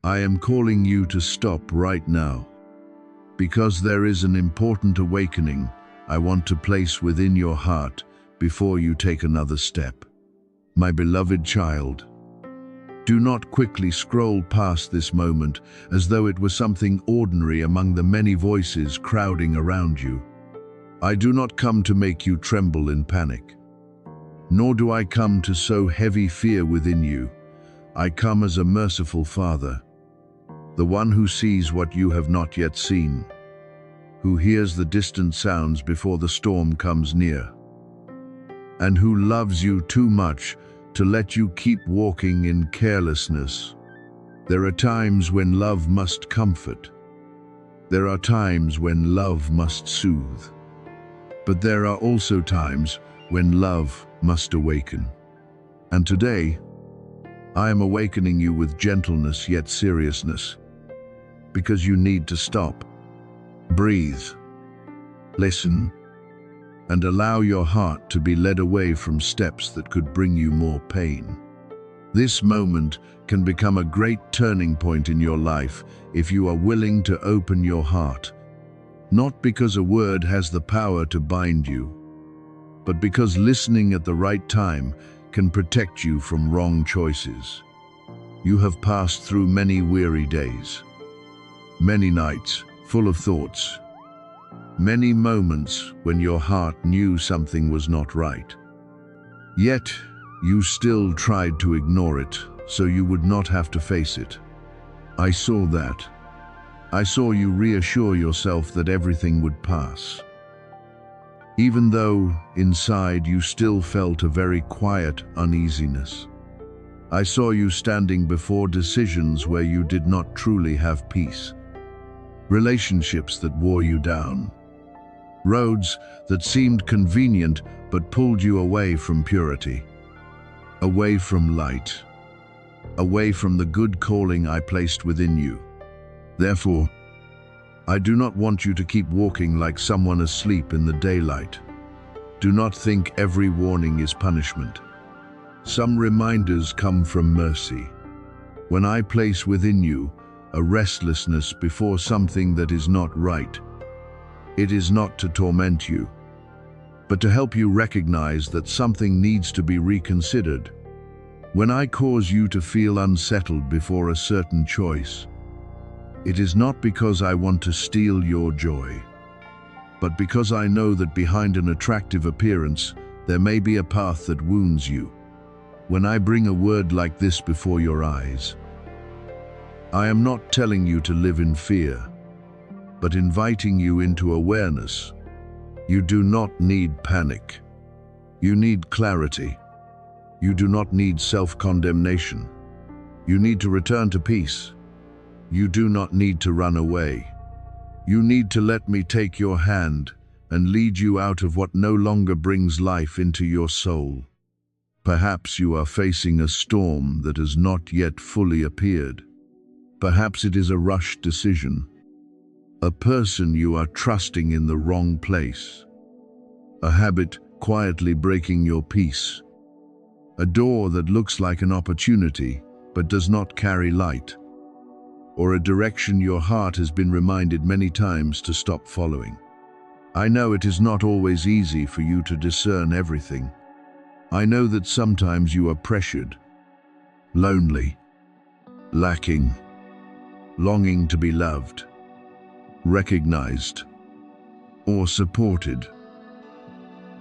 I am calling you to stop right now, because there is an important awakening I want to place within your heart before you take another step. My beloved child, do not quickly scroll past this moment as though it was something ordinary among the many voices crowding around you. I do not come to make you tremble in panic, nor do I come to sow heavy fear within you. I come as a merciful Father, the one who sees what you have not yet seen, who hears the distant sounds before the storm comes near, and who loves you too much to let you keep walking in carelessness. There are times when love must comfort. There are times when love must soothe. But there are also times when love must awaken. And today, I am awakening you with gentleness yet seriousness, because you need to stop, breathe, listen, and allow your heart to be led away from steps that could bring you more pain. This moment can become a great turning point in your life if you are willing to open your heart, not because a word has the power to bind you, but because listening at the right time can protect you from wrong choices. You have passed through many weary days, many nights full of thoughts, many moments when your heart knew something was not right. Yet, you still tried to ignore it so you would not have to face it. I saw that. I saw you reassure yourself that everything would pass, even though inside you still felt a very quiet uneasiness. I saw you standing before decisions where you did not truly have peace, relationships that wore you down, roads that seemed convenient but pulled you away from purity, away from light, away from the good calling I placed within you. Therefore, I do not want you to keep walking like someone asleep in the daylight. Do not think every warning is punishment. Some reminders come from mercy. When I place within you a restlessness before something that is not right, it is not to torment you, but to help you recognize that something needs to be reconsidered. When I cause you to feel unsettled before a certain choice, it is not because I want to steal your joy, but because I know that behind an attractive appearance, there may be a path that wounds you. When I bring a word like this before your eyes, I am not telling you to live in fear, but inviting you into awareness. You do not need panic. You need clarity. You do not need self-condemnation. You need to return to peace. You do not need to run away. You need to let me take your hand and lead you out of what no longer brings life into your soul. Perhaps you are facing a storm that has not yet fully appeared. Perhaps it is a rushed decision, a person you are trusting in the wrong place, a habit quietly breaking your peace, a door that looks like an opportunity but does not carry light, or a direction your heart has been reminded many times to stop following. I know it is not always easy for you to discern everything. I know that sometimes you are pressured, lonely, lacking, longing to be loved, recognized, or supported.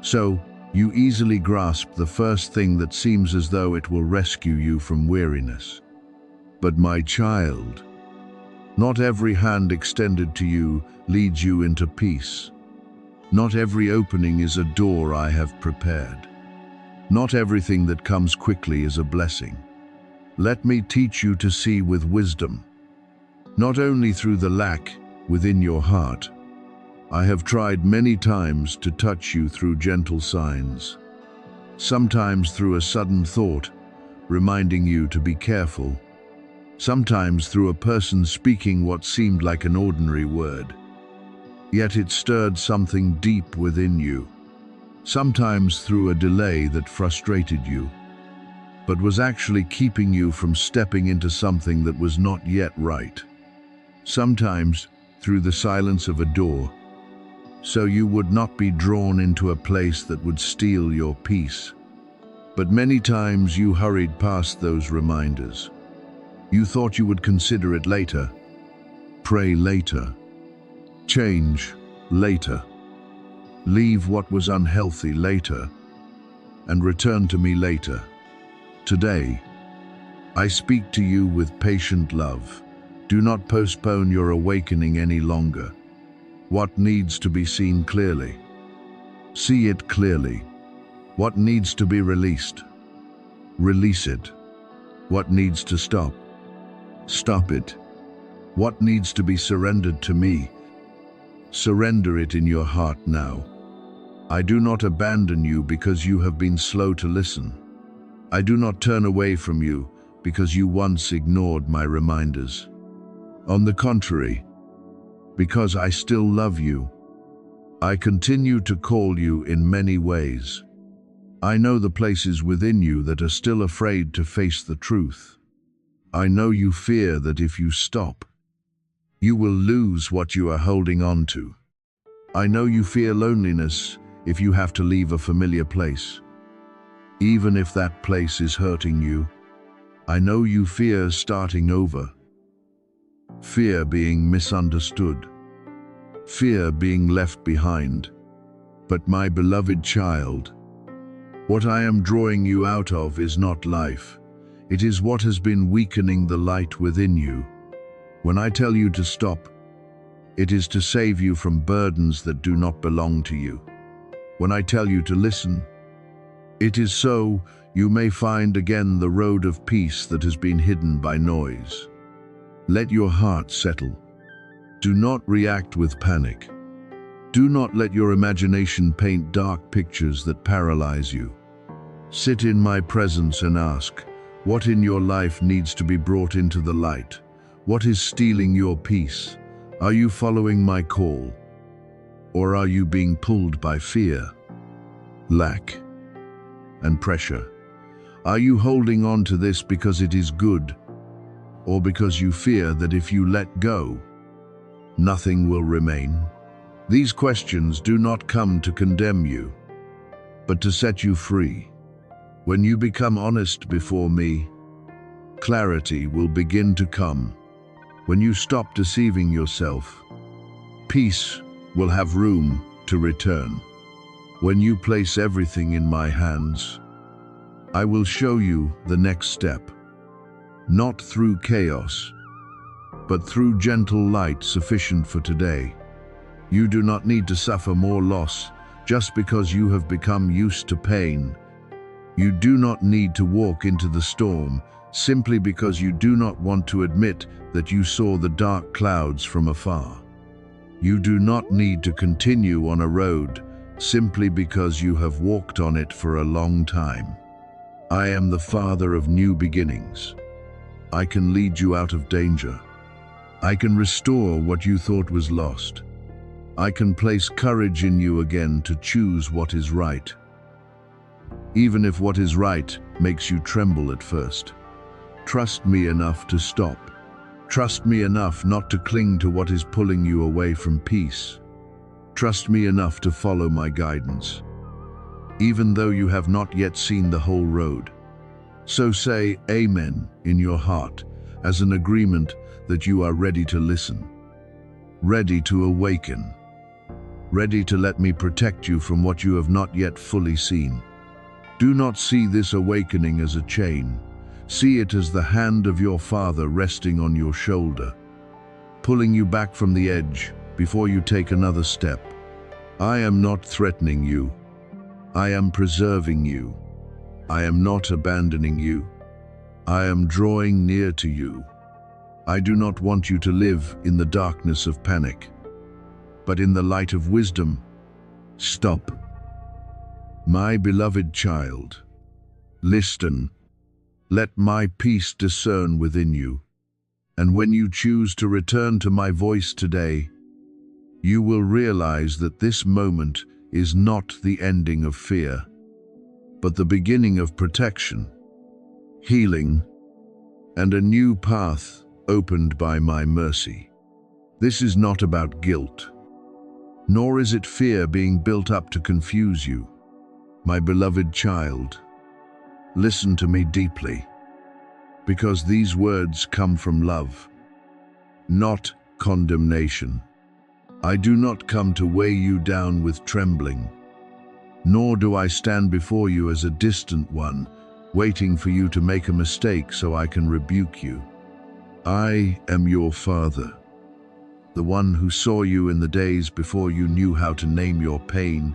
So, you easily grasp the first thing that seems as though it will rescue you from weariness. But my child, not every hand extended to you leads you into peace. Not every opening is a door I have prepared. Not everything that comes quickly is a blessing. Let me teach you to see with wisdom, not only through the lack within your heart. I have tried many times to touch you through gentle signs, sometimes through a sudden thought, reminding you to be careful, sometimes through a person speaking what seemed like an ordinary word. Yet it stirred something deep within you, sometimes through a delay that frustrated you, but was actually keeping you from stepping into something that was not yet right. Sometimes through the silence of a door, so you would not be drawn into a place that would steal your peace. But many times you hurried past those reminders. You thought you would consider it later, pray later, change later, leave what was unhealthy later, and return to me later. Today, I speak to you with patient love. Do not postpone your awakening any longer. What needs to be seen clearly? See it clearly. What needs to be released? Release it. What needs to stop? Stop it. What needs to be surrendered to me? Surrender it in your heart now. I do not abandon you because you have been slow to listen. I do not turn away from you because you once ignored my reminders. On the contrary, because I still love you, I continue to call you in many ways. I know the places within you that are still afraid to face the truth. I know you fear that if you stop, you will lose what you are holding on to. I know you fear loneliness if you have to leave a familiar place, even if that place is hurting you. I know you fear starting over, fear being misunderstood, fear being left behind. But my beloved child, what I am drawing you out of is not life. It is what has been weakening the light within you. When I tell you to stop, it is to save you from burdens that do not belong to you. When I tell you to listen, it is so you may find again the road of peace that has been hidden by noise. Let your heart settle. Do not react with panic. Do not let your imagination paint dark pictures that paralyze you. Sit in my presence and ask, what in your life needs to be brought into the light? What is stealing your peace? Are you following my call? Or are you being pulled by fear, lack, and pressure? Are you holding on to this because it is good, or because you fear that if you let go, nothing will remain? These questions do not come to condemn you, but to set you free. When you become honest before me, clarity will begin to come. When you stop deceiving yourself, peace will have room to return. When you place everything in my hands, I will show you the next step, not through chaos, but through gentle light sufficient for today. You do not need to suffer more loss just because you have become used to pain. You do not need to walk into the storm simply because you do not want to admit that you saw the dark clouds from afar. You do not need to continue on a road simply because you have walked on it for a long time. I am the Father of new beginnings. I can lead you out of danger. I can restore what you thought was lost. I can place courage in you again to choose what is right, even if what is right makes you tremble at first. Trust me enough to stop. Trust me enough not to cling to what is pulling you away from peace. Trust me enough to follow my guidance, even though you have not yet seen the whole road. So say Amen in your heart as an agreement that you are ready to listen, ready to awaken, ready to let me protect you from what you have not yet fully seen. Do not see this awakening as a chain. See it as the hand of your Father resting on your shoulder, pulling you back from the edge before you take another step. I am not threatening you. I am preserving you. I am not abandoning you. I am drawing near to you. I do not want you to live in the darkness of panic, but in the light of wisdom. Stop. My beloved child, listen. Let my peace discern within you, and when you choose to return to my voice today, you will realize that this moment is not the ending of fear, but the beginning of protection. healing, and a new path opened by my mercy. This is not about guilt, nor is it fear being built up to confuse you. My beloved child, listen to me deeply, because these words come from love, not condemnation. I do not come to weigh you down with trembling, nor do I stand before you as a distant one, waiting for you to make a mistake so I can rebuke you. I am your Father, the one who saw you in the days before you knew how to name your pain,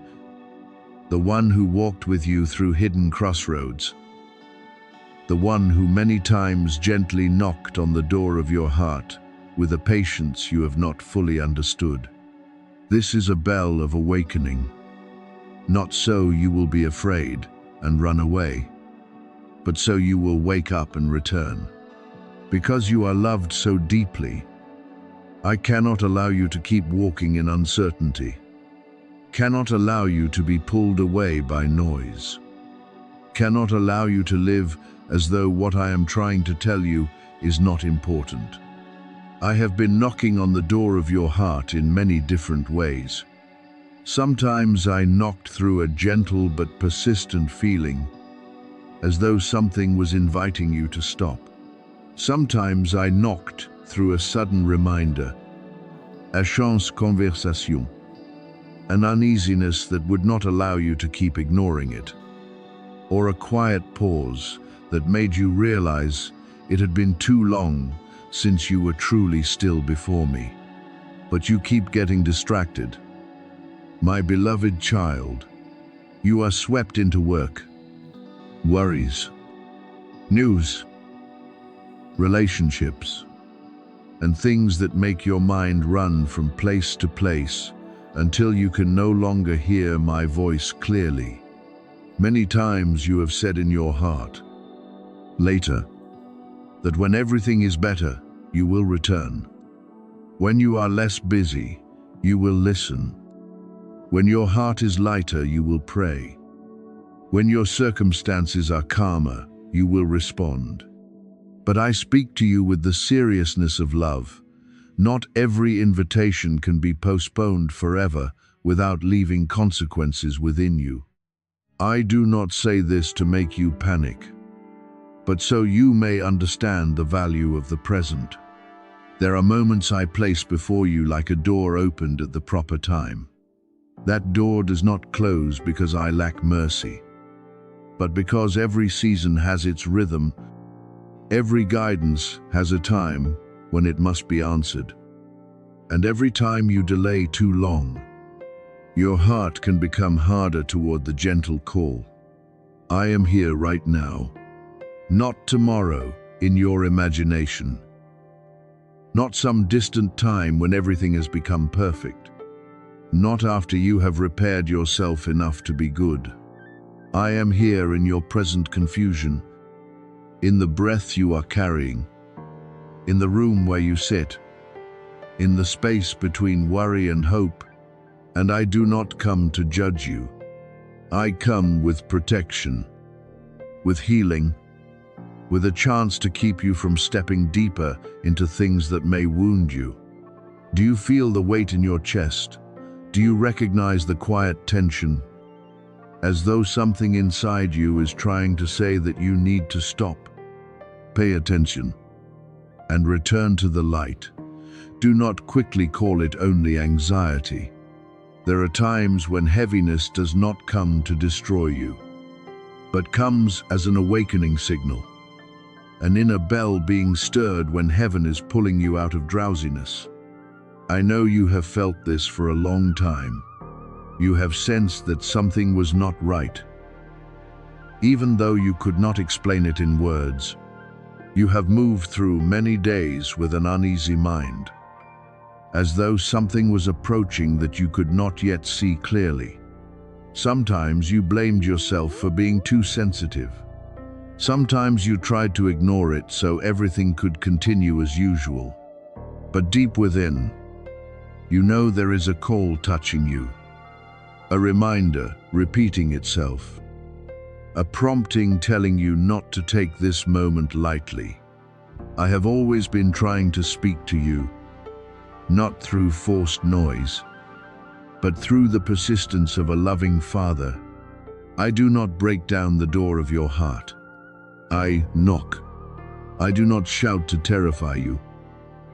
the one who walked with you through hidden crossroads, the one who many times gently knocked on the door of your heart with a patience you have not fully understood. This is a bell of awakening. Not so you will be afraid and run away, but so you will wake up and return. Because you are loved so deeply, I cannot allow you to keep walking in uncertainty, cannot allow you to be pulled away by noise, cannot allow you to live as though what I am trying to tell you is not important. I have been knocking on the door of your heart in many different ways. Sometimes I knocked through a gentle but persistent feeling, as though something was inviting you to stop. Sometimes I knocked through a sudden reminder, a chance conversation, an uneasiness that would not allow you to keep ignoring it, or a quiet pause that made you realize it had been too long since you were truly still before me. But you keep getting distracted. My beloved child, you are swept into work, worries, news, relationships, and things that make your mind run from place to place until you can no longer hear my voice clearly. Many times you have said in your heart, later, that when everything is better, you will return. When you are less busy, you will listen. When your heart is lighter, you will pray. When your circumstances are calmer, you will respond. But I speak to you with the seriousness of love. Not every invitation can be postponed forever without leaving consequences within you. I do not say this to make you panic, but so you may understand the value of the present. There are moments I place before you like a door opened at the proper time. That door does not close because I lack mercy, but because every season has its rhythm. Every guidance has a time when it must be answered. And every time you delay too long, your heart can become harder toward the gentle call. I am here right now, not tomorrow in your imagination, not some distant time when everything has become perfect, not after you have repaired yourself enough to be good. I am here in your present confusion, in the breath you are carrying, in the room where you sit, in the space between worry and hope, and I do not come to judge you. I come with protection, with healing, with a chance to keep you from stepping deeper into things that may wound you. Do you feel the weight in your chest? Do you recognize the quiet tension? As though something inside you is trying to say that you need to stop. Pay attention and return to the light. Do not quickly call it only anxiety. There are times when heaviness does not come to destroy you, but comes as an awakening signal, an inner bell being stirred when heaven is pulling you out of drowsiness. I know you have felt this for a long time. You have sensed that something was not right. Even though you could not explain it in words, you have moved through many days with an uneasy mind, as though something was approaching that you could not yet see clearly. Sometimes you blamed yourself for being too sensitive. Sometimes you tried to ignore it so everything could continue as usual. But deep within, you know there is a call touching you, a reminder repeating itself. a prompting telling you not to take this moment lightly. I have always been trying to speak to you, not through forced noise, but through the persistence of a loving Father. I do not break down the door of your heart. I knock. I do not shout to terrify you.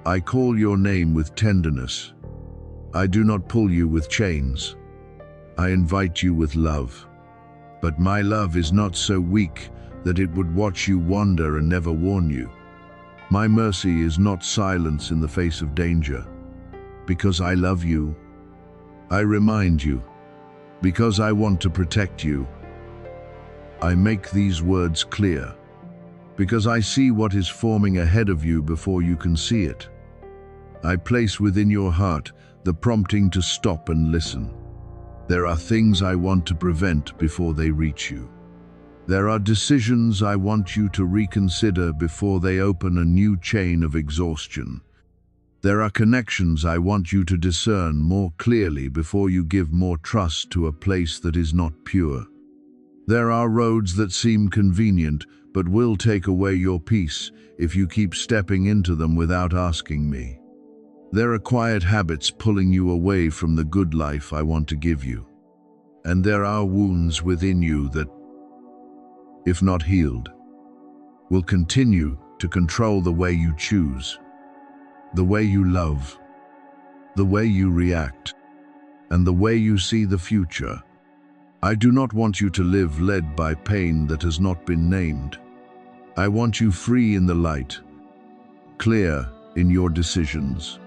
I call your name with tenderness. I do not pull you with chains. I invite you with love. But my love is not so weak that it would watch you wander and never warn you. My mercy is not silence in the face of danger. Because I love you, I remind you. Because I want to protect you, I make these words clear. Because I see what is forming ahead of you before you can see it. I place within your heart the prompting to stop and listen. There are things I want to prevent before they reach you. There are decisions I want you to reconsider before they open a new chain of exhaustion. There are connections I want you to discern more clearly before you give more trust to a place that is not pure. There are roads that seem convenient but will take away your peace if you keep stepping into them without asking me. There are quiet habits pulling you away from the good life I want to give you. And there are wounds within you that, if not healed, will continue to control the way you choose, the way you love, the way you react, and the way you see the future. I do not want you to live led by pain that has not been named. I want you free in the light, clear in your decisions,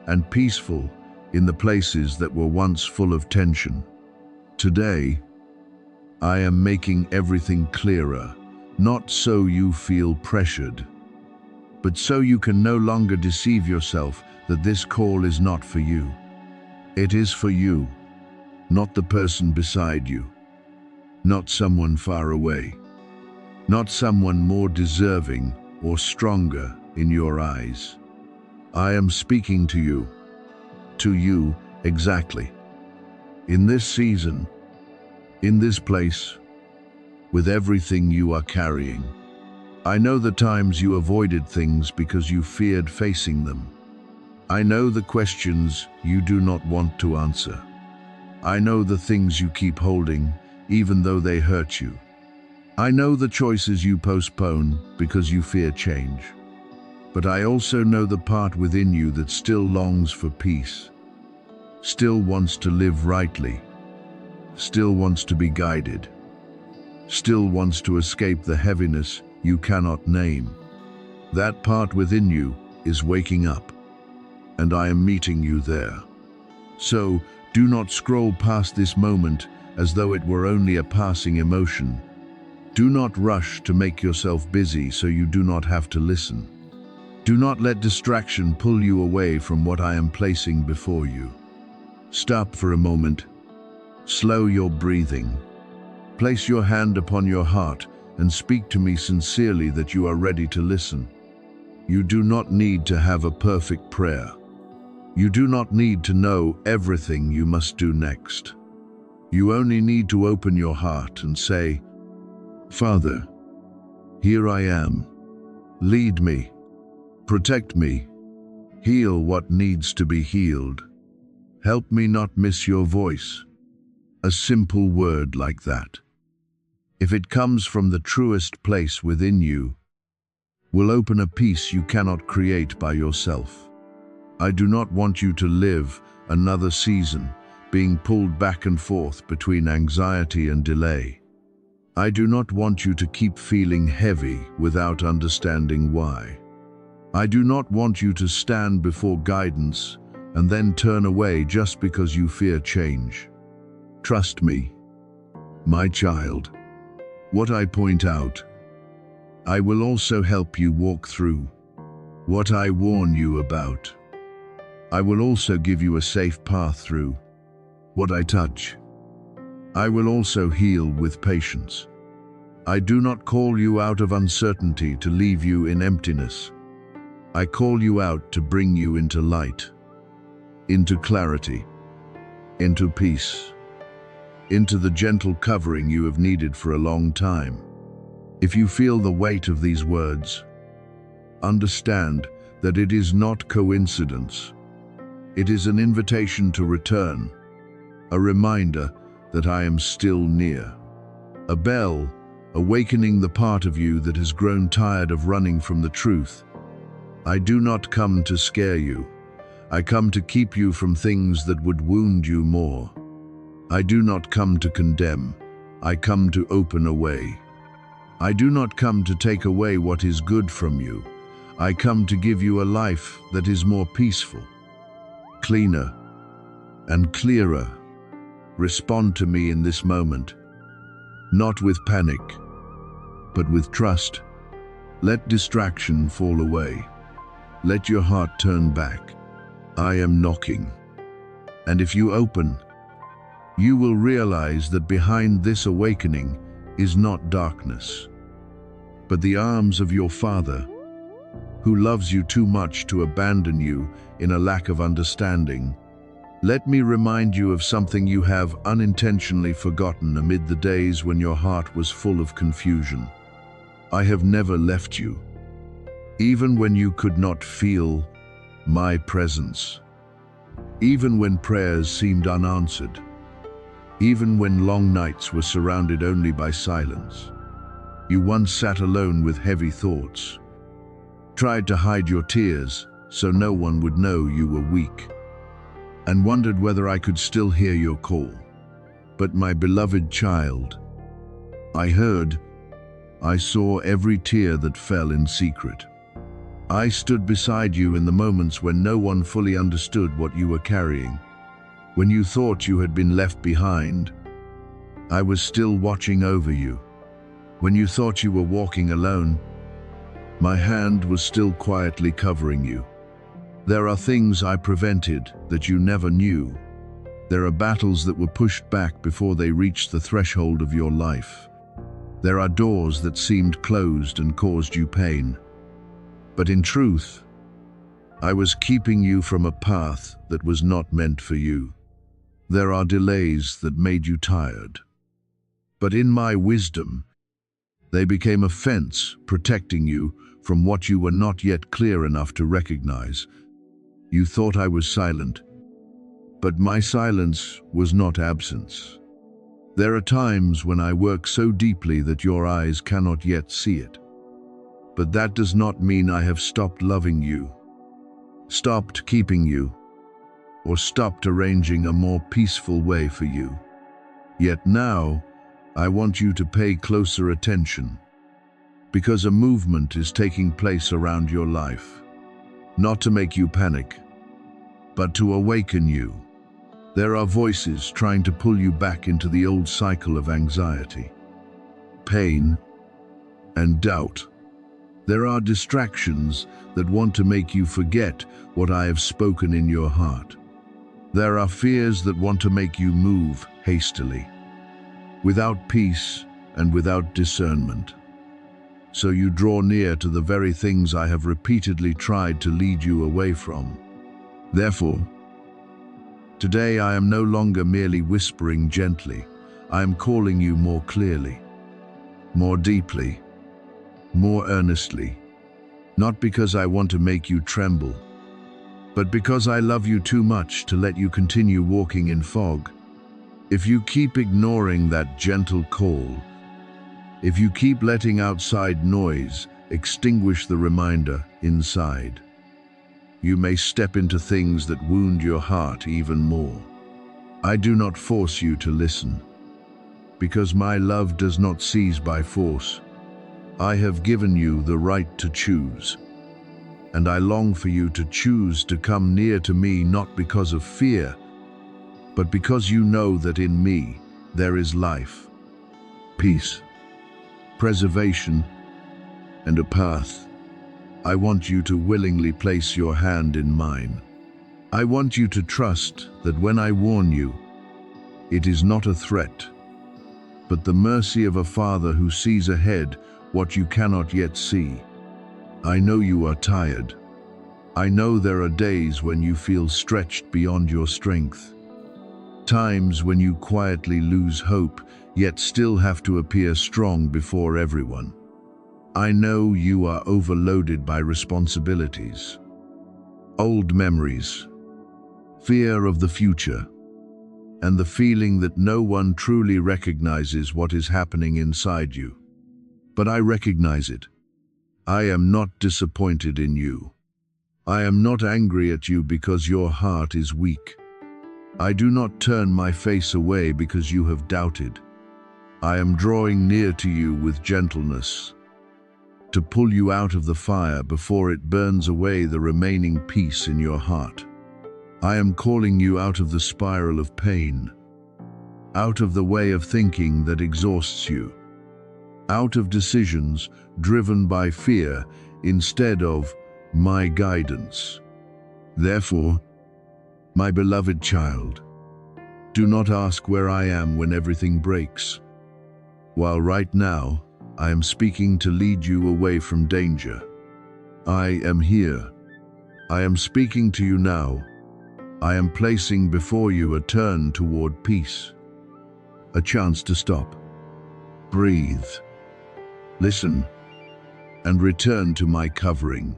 and peaceful in the places that were once full of tension. Today, I am making everything clearer, not so you feel pressured, but so you can no longer deceive yourself that this call is not for you. It is for you, not the person beside you, not someone far away, not someone more deserving or stronger in your eyes. I am speaking to you exactly. In this season, in this place, with everything you are carrying. I know the times you avoided things because you feared facing them. I know the questions you do not want to answer. I know the things you keep holding, even though they hurt you. I know the choices you postpone because you fear change. But I also know the part within you that still longs for peace, still wants to live rightly, still wants to be guided, still wants to escape the heaviness you cannot name. That part within you is waking up, and I am meeting you there. So, do not scroll past this moment as though it were only a passing emotion. Do not rush to make yourself busy so you do not have to listen. Do not let distraction pull you away from what I am placing before you. Stop for a moment. Slow your breathing. Place your hand upon your heart and speak to me sincerely that you are ready to listen. You do not need to have a perfect prayer. You do not need to know everything you must do next. You only need to open your heart and say, Father, here I am. Lead me. Protect me. Heal what needs to be healed. Help me not miss your voice. A simple word like that, if it comes from the truest place within you, will open a peace you cannot create by yourself. I do not want you to live another season being pulled back and forth between anxiety and delay. I do not want you to keep feeling heavy without understanding why. I do not want you to stand before guidance and then turn away just because you fear change. Trust me, my child. What I point out, I will also help you walk through. What I warn you about, I will also give you a safe path through. What I touch, I will also heal with patience. I do not call you out of uncertainty to leave you in emptiness. I call you out to bring you into light, into clarity, into peace. into the gentle covering you have needed for a long time. If you feel the weight of these words, understand that it is not coincidence. It is an invitation to return, a reminder that I am still near. A bell, awakening the part of you that has grown tired of running from the truth. I do not come to scare you. I come to keep you from things that would wound you more. I do not come to condemn. I come to open a way. I do not come to take away what is good from you. I come to give you a life that is more peaceful, cleaner, and clearer. Respond to me in this moment, not with panic, but with trust. Let distraction fall away. Let your heart turn back. I am knocking. And if you open, you will realize that behind this awakening is not darkness, but the arms of your Father, who loves you too much to abandon you in a lack of understanding. Let me remind you of something you have unintentionally forgotten amid the days when your heart was full of confusion. I have never left you, even when you could not feel my presence, even when prayers seemed unanswered, even when long nights were surrounded only by silence. You once sat alone with heavy thoughts, tried to hide your tears so no one would know you were weak, and wondered whether I could still hear your call. But my beloved child, I heard, I saw every tear that fell in secret. I stood beside you in the moments when no one fully understood what you were carrying. When you thought you had been left behind, I was still watching over you. When you thought you were walking alone, my hand was still quietly covering you. There are things I prevented that you never knew. There are battles that were pushed back before they reached the threshold of your life. There are doors that seemed closed and caused you pain. But in truth, I was keeping you from a path that was not meant for you. There are delays that made you tired. But in my wisdom, they became a fence protecting you from what you were not yet clear enough to recognize. You thought I was silent, but my silence was not absence. There are times when I work so deeply that your eyes cannot yet see it. But that does not mean I have stopped loving you, stopped keeping you, or stopped arranging a more peaceful way for you. Yet now, I want you to pay closer attention, because a movement is taking place around your life. Not to make you panic, but to awaken you. There are voices trying to pull you back into the old cycle of anxiety, pain, and doubt. There are distractions that want to make you forget what I have spoken in your heart. There are fears that want to make you move hastily, without peace and without discernment. So you draw near to the very things I have repeatedly tried to lead you away from. Therefore, today I am no longer merely whispering gently. I am calling you more clearly, more deeply, more earnestly. Not because I want to make you tremble, but because I love you too much to let you continue walking in fog. If you keep ignoring that gentle call, if you keep letting outside noise extinguish the reminder inside, you may step into things that wound your heart even more. I do not force you to listen, because my love does not seize by force. I have given you the right to choose, and I long for you to choose to come near to me not because of fear, but because you know that in me there is life, peace, preservation, and a path. I want you to willingly place your hand in mine. I want you to trust that when I warn you, it is not a threat, but the mercy of a Father who sees ahead what you cannot yet see. I know you are tired. I know there are days when you feel stretched beyond your strength. Times when you quietly lose hope, yet still have to appear strong before everyone. I know you are overloaded by responsibilities, old memories, fear of the future, and the feeling that no one truly recognizes what is happening inside you. But I recognize it. I am not disappointed in you. I am not angry at you because your heart is weak. I do not turn my face away because you have doubted. I am drawing near to you with gentleness, to pull you out of the fire before it burns away the remaining peace in your heart. I am calling you out of the spiral of pain, out of the way of thinking that exhausts you, out of decisions driven by fear instead of my guidance. Therefore, my beloved child, do not ask where I am when everything breaks. While right now, I am speaking to lead you away from danger. I am here. I am speaking to you now. I am placing before you a turn toward peace, a chance to stop, breathe, listen, and return to my covering.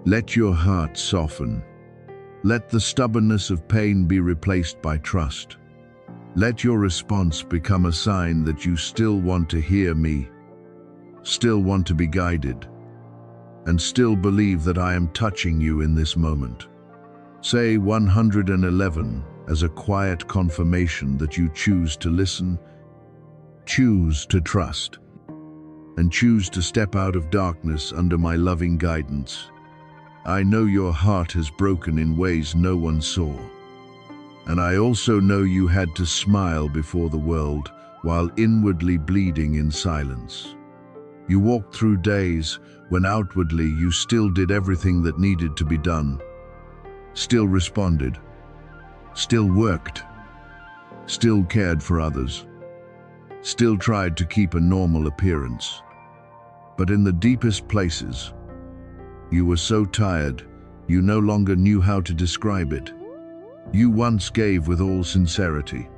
Let your heart soften. Let the stubbornness of pain be replaced by trust. Let your response become a sign that you still want to hear me, still want to be guided, and still believe that I am touching you in this moment. Say 111 as a quiet confirmation that you choose to listen, choose to trust, and choose to step out of darkness under my loving guidance. I know your heart has broken in ways no one saw. And I also know you had to smile before the world while inwardly bleeding in silence. You walked through days when outwardly you still did everything that needed to be done, still responded, still worked, still cared for others, still tried to keep a normal appearance. But in the deepest places, you were so tired, you no longer knew how to describe it. You once gave with all sincerity,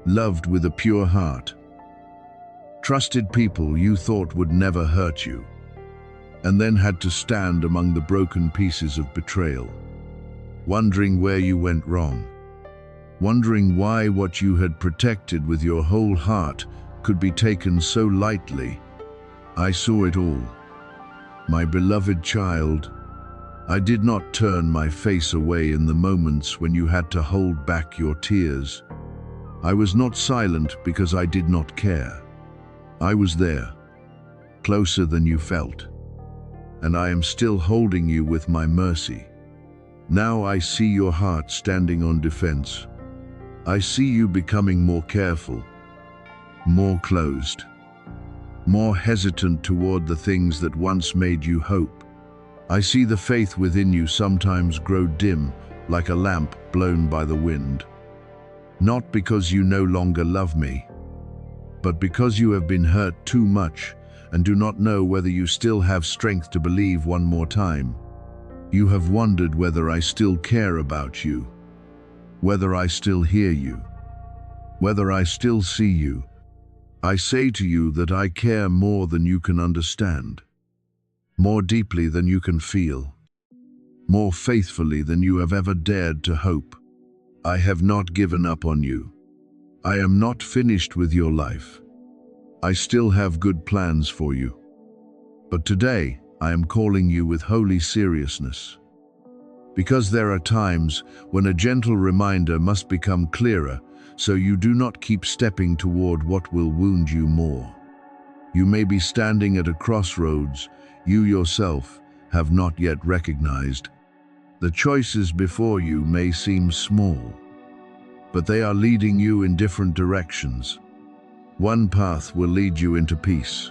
loved with a pure heart, trusted people you thought would never hurt you, and then had to stand among the broken pieces of betrayal, wondering where you went wrong, wondering why what you had protected with your whole heart could be taken so lightly. I saw it all. My beloved child, I did not turn my face away in the moments when you had to hold back your tears. I was not silent because I did not care. I was there, closer than you felt, and I am still holding you with my mercy. Now I see your heart standing on defense. I see you becoming more careful, more closed, more hesitant toward the things that once made you hope. I see the faith within you sometimes grow dim, like a lamp blown by the wind. Not because you no longer love me, but because you have been hurt too much and do not know whether you still have strength to believe one more time. You have wondered whether I still care about you, whether I still hear you, whether I still see you. I say to you that I care more than you can understand, more deeply than you can feel, more faithfully than you have ever dared to hope. I have not given up on you. I am not finished with your life. I still have good plans for you. But today, I am calling you with holy seriousness. Because there are times when a gentle reminder must become clearer, so you do not keep stepping toward what will wound you more. You may be standing at a crossroads you yourself have not yet recognized. The choices before you may seem small, but they are leading you in different directions. One path will lead you into peace,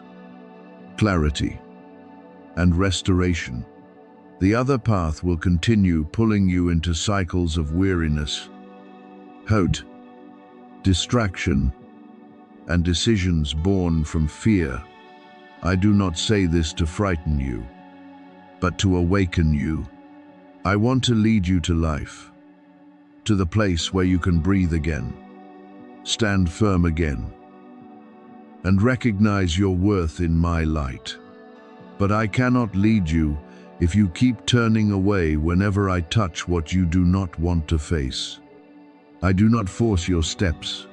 clarity, and restoration. The other path will continue pulling you into cycles of weariness, hurt, distraction, and decisions born from fear. I do not say this to frighten you, but to awaken you. I want to lead you to life, to the place where you can breathe again, stand firm again, and recognize your worth in my light. But I cannot lead you if you keep turning away whenever I touch what you do not want to face. I do not force your steps.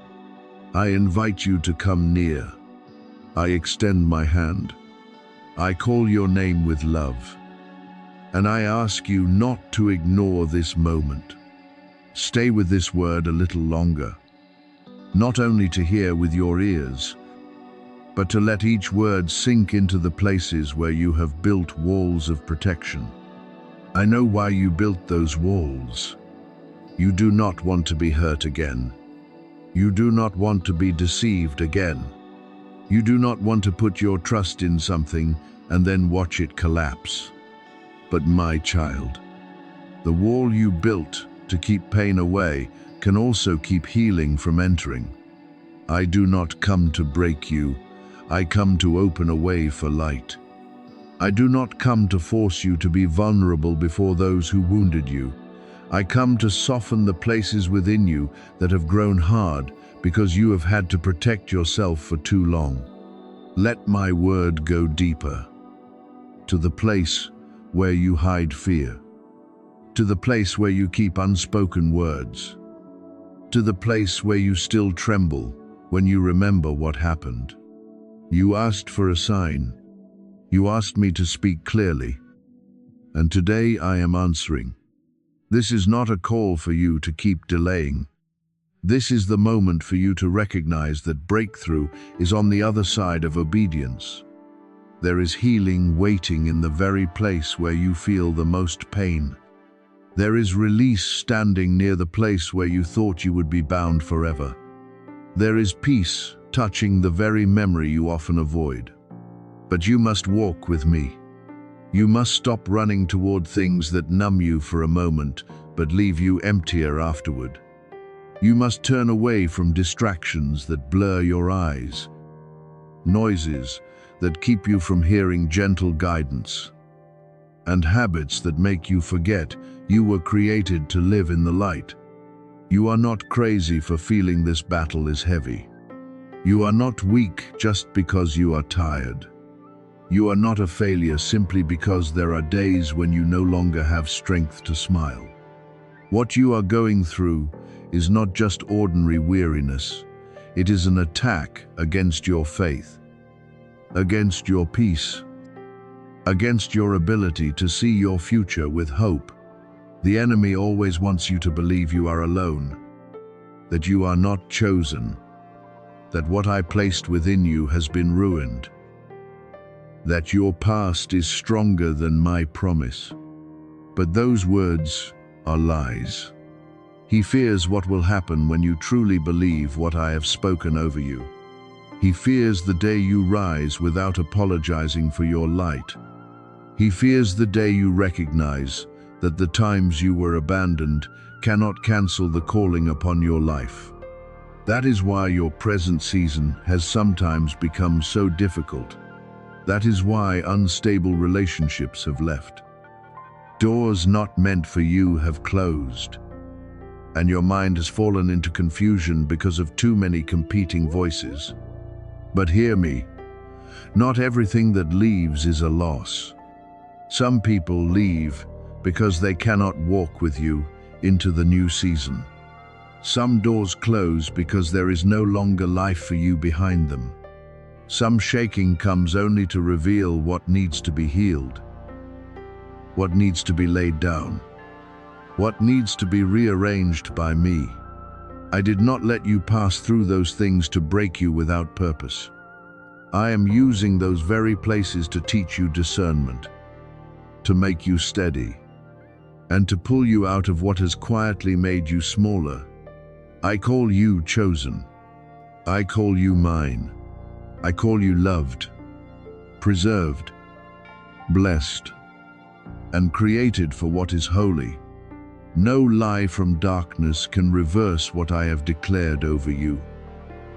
I invite you to come near. I extend my hand. I call your name with love. And I ask you not to ignore this moment. Stay with this word a little longer, not only to hear with your ears, but to let each word sink into the places where you have built walls of protection. I know why you built those walls. You do not want to be hurt again. You do not want to be deceived again. You do not want to put your trust in something and then watch it collapse. But my child, the wall you built to keep pain away can also keep healing from entering. I do not come to break you. I come to open a way for light. I do not come to force you to be vulnerable before those who wounded you. I come to soften the places within you that have grown hard because you have had to protect yourself for too long. Let my word go deeper, to the place where you hide fear, to the place where you keep unspoken words, to the place where you still tremble when you remember what happened. You asked for a sign. You asked me to speak clearly. And today I am answering. This is not a call for you to keep delaying. This is the moment for you to recognize that breakthrough is on the other side of obedience. There is healing waiting in the very place where you feel the most pain. There is release standing near the place where you thought you would be bound forever. There is peace touching the very memory you often avoid. But you must walk with me. You must stop running toward things that numb you for a moment, but leave you emptier afterward. You must turn away from distractions that blur your eyes, noises that keep you from hearing gentle guidance, and habits that make you forget you were created to live in the light. You are not crazy for feeling this battle is heavy. You are not weak just because you are tired. You are not a failure simply because there are days when you no longer have strength to smile. What you are going through is not just ordinary weariness. It is an attack against your faith, against your peace, against your ability to see your future with hope. The enemy always wants you to believe you are alone, that you are not chosen, that what I placed within you has been ruined, that your past is stronger than my promise. But those words are lies. He fears what will happen when you truly believe what I have spoken over you. He fears the day you rise without apologizing for your light. He fears the day you recognize that the times you were abandoned cannot cancel the calling upon your life. That is why your present season has sometimes become so difficult. That is why unstable relationships have left. Doors not meant for you have closed, and your mind has fallen into confusion because of too many competing voices. But hear me, not everything that leaves is a loss. Some people leave because they cannot walk with you into the new season. Some doors close because there is no longer life for you behind them. Some shaking comes only to reveal what needs to be healed, what needs to be laid down, what needs to be rearranged by me. I did not let you pass through those things to break you without purpose. I am using those very places to teach you discernment, to make you steady, and to pull you out of what has quietly made you smaller. I call you chosen. I call you mine. I call you loved, preserved, blessed, and created for what is holy. No lie from darkness can reverse what I have declared over you.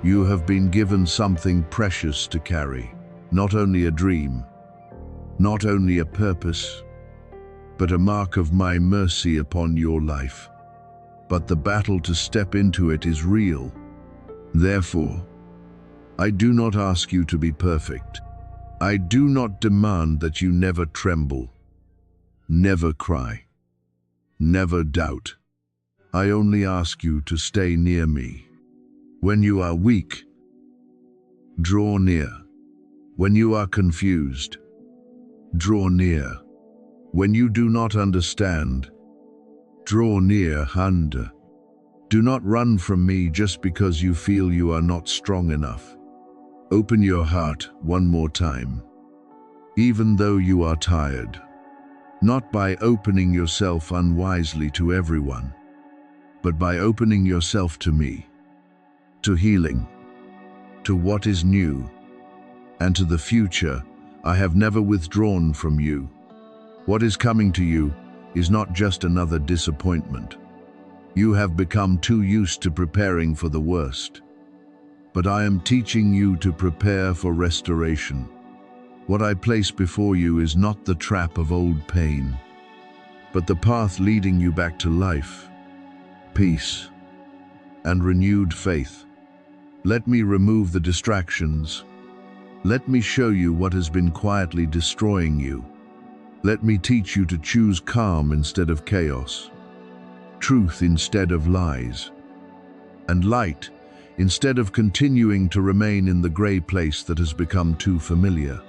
You have been given something precious to carry, not only a dream, not only a purpose, but a mark of my mercy upon your life. but the battle to step into it is real. Therefore, I do not ask you to be perfect. I do not demand that you never tremble, never cry, never doubt. I only ask you to stay near me. When you are weak, draw near. When you are confused, draw near. When you do not understand, draw near. Do not run from me just because you feel you are not strong enough. Open your heart one more time, even though you are tired, not by opening yourself unwisely to everyone, but by opening yourself to me, to healing, to what is new, and to the future. I have never withdrawn from you. What is coming to you is not just another disappointment. You have become too used to preparing for the worst. But I am teaching you to prepare for restoration. What I place before you is not the trap of old pain, but the path leading you back to life, peace, and renewed faith. Let me remove the distractions. Let me show you what has been quietly destroying you. Let me teach you to choose calm instead of chaos, truth instead of lies, and light instead of continuing to remain in the gray place that has become too familiar.